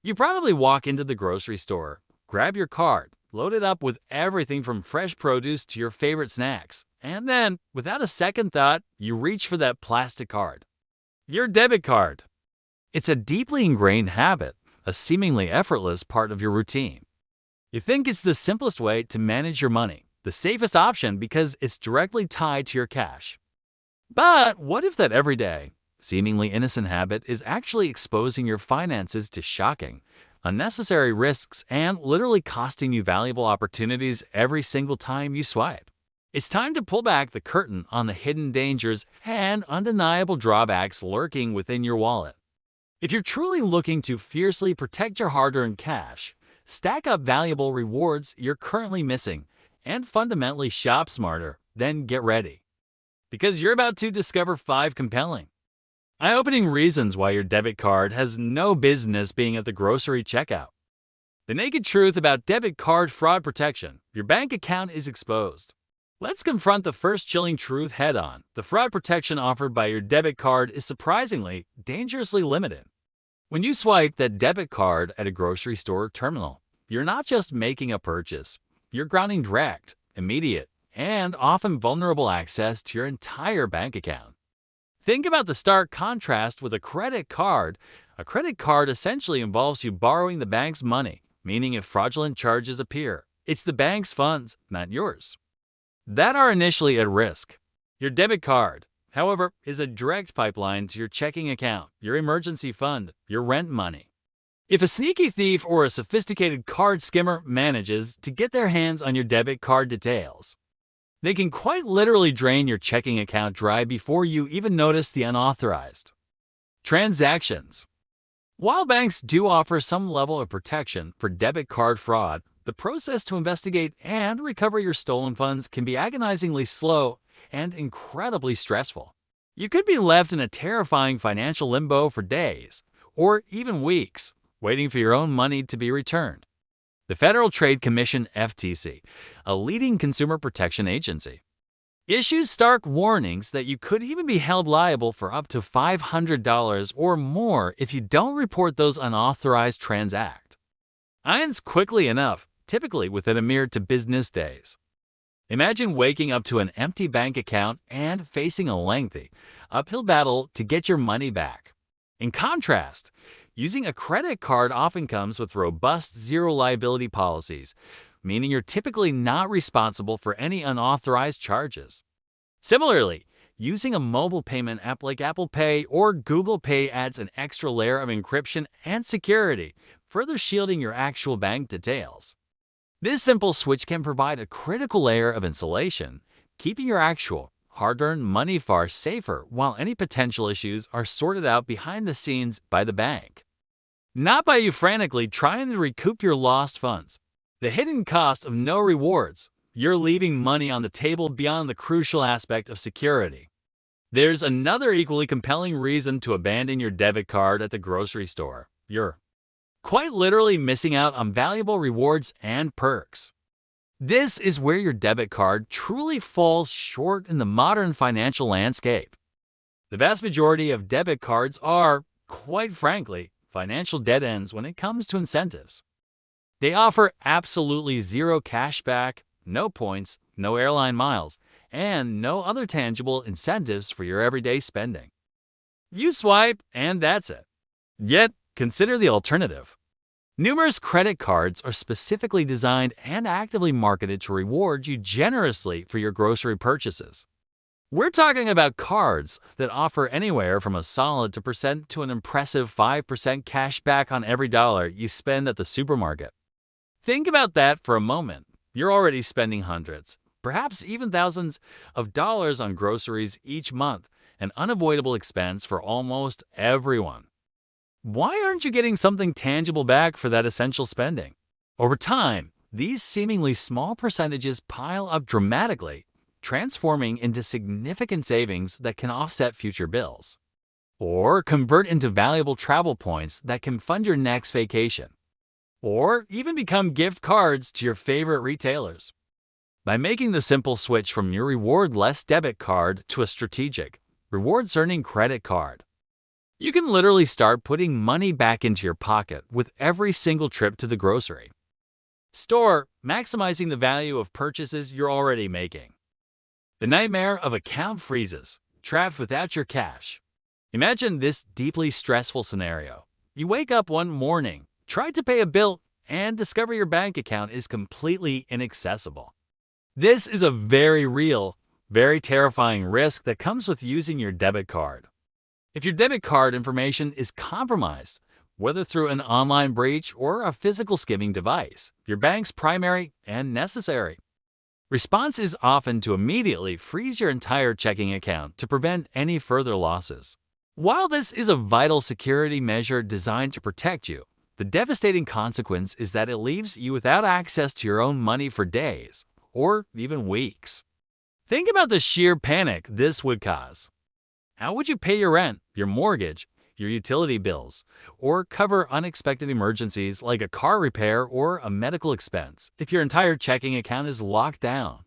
You probably walk into the grocery store, grab your card, load it up with everything from fresh produce to your favorite snacks, and then, without a second thought, you reach for that plastic card. Your debit card. It's a deeply ingrained habit, a seemingly effortless part of your routine. You think it's the simplest way to manage your money, the safest option because it's directly tied to your cash. But what if that everyday, seemingly innocent habit is actually exposing your finances to shocking, unnecessary risks and literally costing you valuable opportunities every single time you swipe? It's time to pull back the curtain on the hidden dangers and undeniable drawbacks lurking within your wallet. If you're truly looking to fiercely protect your hard-earned cash, stack up valuable rewards you're currently missing, and fundamentally shop smarter, then get ready. Because you're about to discover 5 compelling, eye-opening reasons why your debit card has no business being at the grocery checkout. The naked truth about debit card fraud protection: your bank account is exposed. Let's confront the first chilling truth head-on. The fraud protection offered by your debit card is surprisingly, dangerously limited. When you swipe that debit card at a grocery store terminal, you're not just making a purchase. You're granting direct, immediate, and often vulnerable access to your entire bank account. Think about the stark contrast with a credit card. A credit card essentially involves you borrowing the bank's money, meaning if fraudulent charges appear, it's the bank's funds, not yours, that are initially at risk. Your debit card, however, is a direct pipeline to your checking account, your emergency fund, your rent money. If a sneaky thief or a sophisticated card skimmer manages to get their hands on your debit card details, they can quite literally drain your checking account dry before you even notice the unauthorized transactions. While banks do offer some level of protection for debit card fraud, the process to investigate and recover your stolen funds can be agonizingly slow and incredibly stressful. You could be left in a terrifying financial limbo for days, or even weeks, waiting for your own money to be returned. The Federal Trade Commission (FTC), a leading consumer protection agency, issues stark warnings that you could even be held liable for up to $500 or more if you don't report those unauthorized transactions. Ends quickly enough, typically within a mere 2 business days. Imagine waking up to an empty bank account and facing a lengthy, uphill battle to get your money back. In contrast, using a credit card often comes with robust zero-liability policies, meaning you're typically not responsible for any unauthorized charges. Similarly, using a mobile payment app like Apple Pay or Google Pay adds an extra layer of encryption and security, further shielding your actual bank details. This simple switch can provide a critical layer of insulation, keeping your actual, hard-earned money far safer while any potential issues are sorted out behind the scenes by the bank, not by you frantically trying to recoup your lost funds. The hidden cost of no rewards: you're leaving money on the table beyond the crucial aspect of security. There's another equally compelling reason to abandon your debit card at the grocery store: you're quite literally missing out on valuable rewards and perks. This is where your debit card truly falls short in the modern financial landscape. The vast majority of debit cards are, quite frankly, financial dead ends when it comes to incentives. They offer absolutely zero cash back, no points, no airline miles, and no other tangible incentives for your everyday spending. You swipe, and that's it. Yet, consider the alternative. Numerous credit cards are specifically designed and actively marketed to reward you generously for your grocery purchases. We're talking about cards that offer anywhere from a solid 2% to an impressive 5% cash back on every dollar you spend at the supermarket. Think about that for a moment. You're already spending hundreds, perhaps even thousands of dollars on groceries each month, an unavoidable expense for almost everyone. Why aren't you getting something tangible back for that essential spending? Over time, these seemingly small percentages pile up dramatically, transforming into significant savings that can offset future bills, or convert into valuable travel points that can fund your next vacation, or even become gift cards to your favorite retailers. By making the simple switch from your reward-less debit card to a strategic, rewards-earning credit card, You can literally start putting money back into your pocket with every single trip to the grocery store, maximizing the value of purchases you're already making. The nightmare of account freezes, trapped without your cash. Imagine this deeply stressful scenario. You wake up one morning, try to pay a bill, and discover your bank account is completely inaccessible. This is a very real, very terrifying risk that comes with using your debit card. If your debit card information is compromised, whether through an online breach or a physical skimming device, your bank's primary and necessary response is often to immediately freeze your entire checking account to prevent any further losses. While this is a vital security measure designed to protect you, the devastating consequence is that it leaves you without access to your own money for days, or even weeks. Think about the sheer panic this would cause. How would you pay your rent, your mortgage, your utility bills, or cover unexpected emergencies like a car repair or a medical expense if your entire checking account is locked down?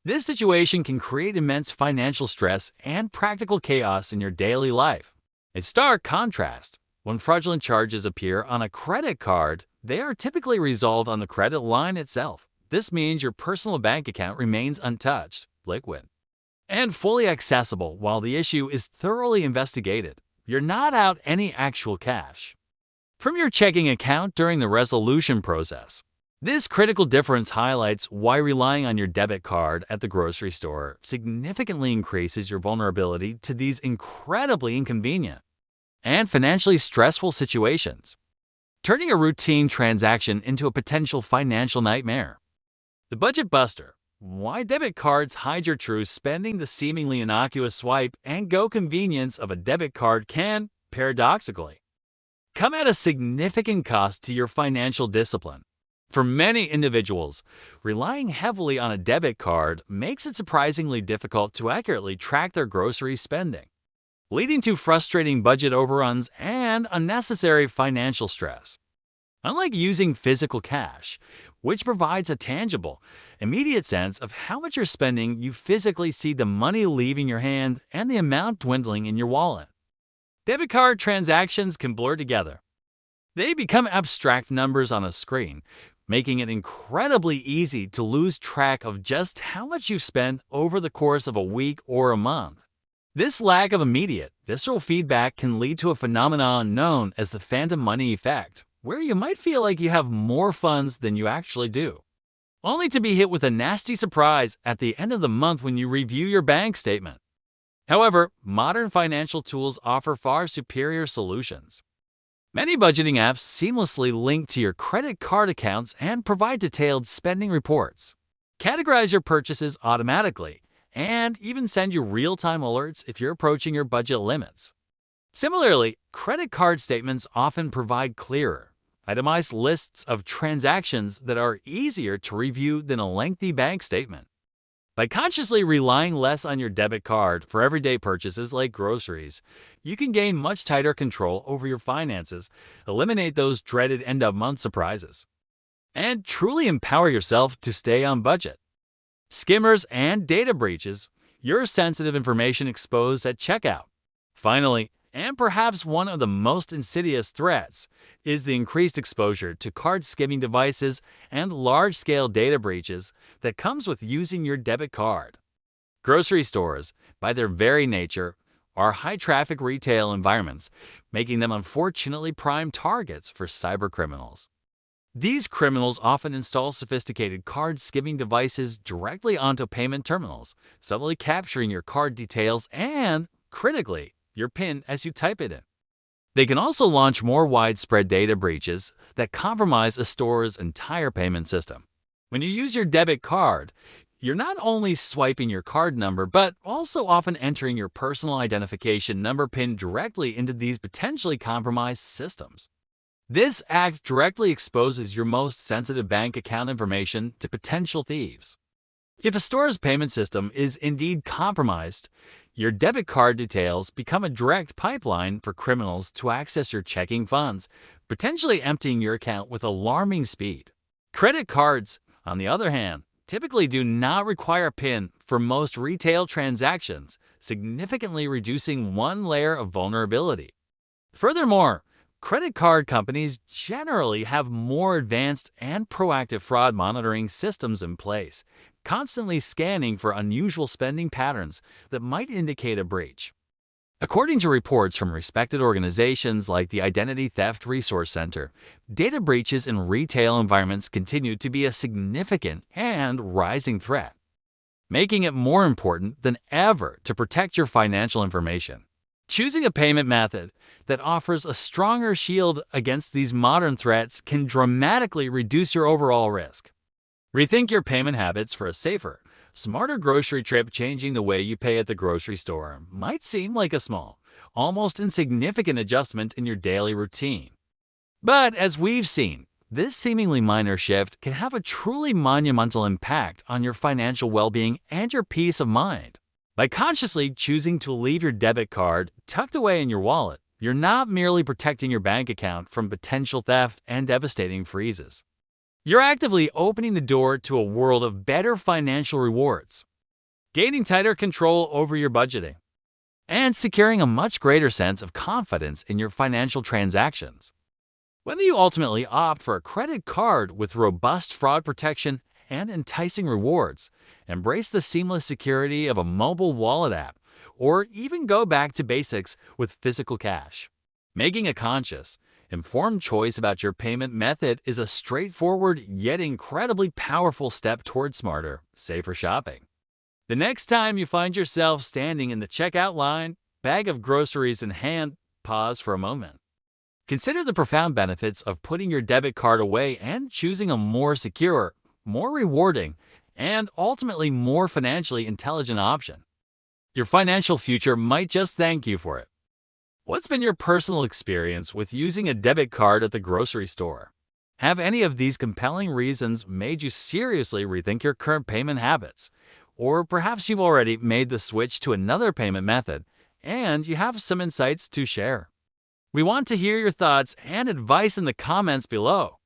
This situation can create immense financial stress and practical chaos in your daily life. A stark contrast. When fraudulent charges appear on a credit card, they are typically resolved on the credit line itself. This means your personal bank account remains untouched, liquid, and fully accessible while the issue is thoroughly investigated. You're not out any actual cash from your checking account during the resolution process. This critical difference highlights why relying on your debit card at the grocery store significantly increases your vulnerability to these incredibly inconvenient and financially stressful situations, turning a routine transaction into a potential financial nightmare. The budget buster. Why debit cards hide your true spending. The seemingly innocuous swipe and go convenience of a debit card can, paradoxically, come at a significant cost to your financial discipline. For many individuals, relying heavily on a debit card makes it surprisingly difficult to accurately track their grocery spending, leading to frustrating budget overruns and unnecessary financial stress. Unlike using physical cash, which provides a tangible, immediate sense of how much you're spending, you physically see the money leaving your hand and the amount dwindling in your wallet. Debit card transactions can blur together. They become abstract numbers on a screen, making it incredibly easy to lose track of just how much you've spent over the course of a week or a month. This lack of immediate, visceral feedback can lead to a phenomenon known as the phantom money effect, where you might feel like you have more funds than you actually do, only to be hit with a nasty surprise at the end of the month when you review your bank statement. However, modern financial tools offer far superior solutions. Many budgeting apps seamlessly link to your credit card accounts and provide detailed spending reports, categorize your purchases automatically, and even send you real-time alerts if you're approaching your budget limits. Similarly, credit card statements often provide clearer, itemized lists of transactions that are easier to review than a lengthy bank statement. By consciously relying less on your debit card for everyday purchases like groceries, you can gain much tighter control over your finances, eliminate those dreaded end-of-month surprises, and truly empower yourself to stay on budget. Skimmers and data breaches, your sensitive information exposed at checkout. Finally, and perhaps one of the most insidious threats, is the increased exposure to card skimming devices and large-scale data breaches that comes with using your debit card. Grocery stores, by their very nature, are high-traffic retail environments, making them unfortunately prime targets for cybercriminals. These criminals often install sophisticated card skimming devices directly onto payment terminals, subtly capturing your card details and, critically, your PIN as you type it in. They can also launch more widespread data breaches that compromise a store's entire payment system. When you use your debit card, you're not only swiping your card number, but also often entering your personal identification number PIN directly into these potentially compromised systems. This act directly exposes your most sensitive bank account information to potential thieves. If a store's payment system is indeed compromised, your debit card details become a direct pipeline for criminals to access your checking funds, potentially emptying your account with alarming speed. Credit cards, on the other hand, typically do not require a PIN for most retail transactions, significantly reducing one layer of vulnerability. Furthermore, credit card companies generally have more advanced and proactive fraud monitoring systems in place, constantly scanning for unusual spending patterns that might indicate a breach. According to reports from respected organizations like the Identity Theft Resource Center, data breaches in retail environments continue to be a significant and rising threat, making it more important than ever to protect your financial information. Choosing a payment method that offers a stronger shield against these modern threats can dramatically reduce your overall risk. Rethink your payment habits for a safer, smarter grocery trip. Changing the way you pay at the grocery store might seem like a small, almost insignificant adjustment in your daily routine. But as we've seen, this seemingly minor shift can have a truly monumental impact on your financial well-being and your peace of mind. By consciously choosing to leave your debit card tucked away in your wallet, you're not merely protecting your bank account from potential theft and devastating freezes. You're actively opening the door to a world of better financial rewards, gaining tighter control over your budgeting, and securing a much greater sense of confidence in your financial transactions. Whether you ultimately opt for a credit card with robust fraud protection and enticing rewards, embrace the seamless security of a mobile wallet app, or even go back to basics with physical cash, making a conscious, informed choice about your payment method is a straightforward yet incredibly powerful step toward smarter, safer shopping. The next time you find yourself standing in the checkout line, bag of groceries in hand, pause for a moment. Consider the profound benefits of putting your debit card away and choosing a more secure, more rewarding, and ultimately more financially intelligent option. Your financial future might just thank you for it. What's been your personal experience with using a debit card at the grocery store? Have any of these compelling reasons made you seriously rethink your current payment habits? Or perhaps you've already made the switch to another payment method and you have some insights to share. We want to hear your thoughts and advice in the comments below.